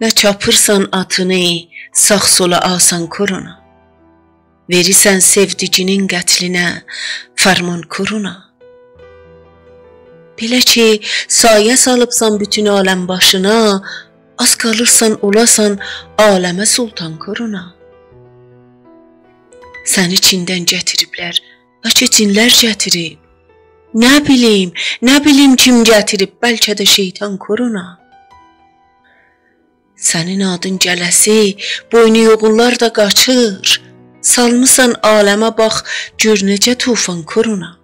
Nə çapırsan atını, sağ sola asan korona. Verirsən sevdicinin qətlinə, fərman korona. Belə ki, sayə salıbsan bütün aləm başına, az qalırsan olasan aləmə sultan korona. Səni Çindən gətiriblər, bəlkə cinlər gətirib. Nə bilim kim gətirib, bəlkə də şeytan korona. Sənin adın gələsi, boynu yoğunlar da qaçır. Salmısan aləmə bax, gör necə tufan korona.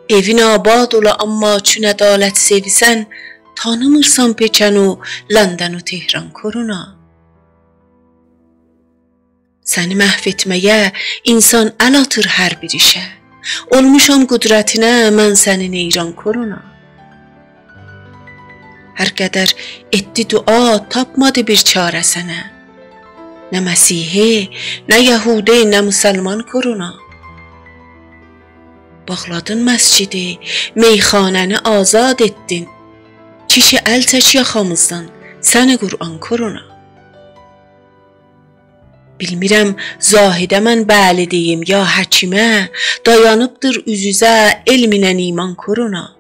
Evin abad ola, amma üçün ədalət sevisən, tanımırsan Pekinu, Londonu, Tehran korona. Səni məhv etməyə insan əl atır hər bir işə. Olmuşam qüdrətinə, mən sənin eyran korona. Hər qədər etdi dua, tapmadı bir çarə sənə. Nə Məsihi, nə Yəhudi, nə müsəlman korona. Bağladın məscidi, meyxanəni azad etdin. Kişi əl çək yaxamızdan, səni Qur'an korona. Bilmirəm, zahidə mən bəli deyim, ya həkimə, dayanıbdır üz-üzə, elminən iman korona.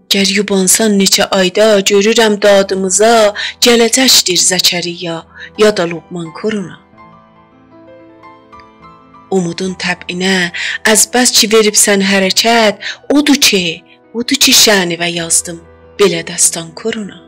Gər yubansan neçə ayda, görürəm dadımıza, gələcəkdir Zəkəriyya, ya da Luqman korona. Umudun təbinə, əzbəz ki veribsən hərəkət, odur ki şənivə yazdım, belə dəstan korona.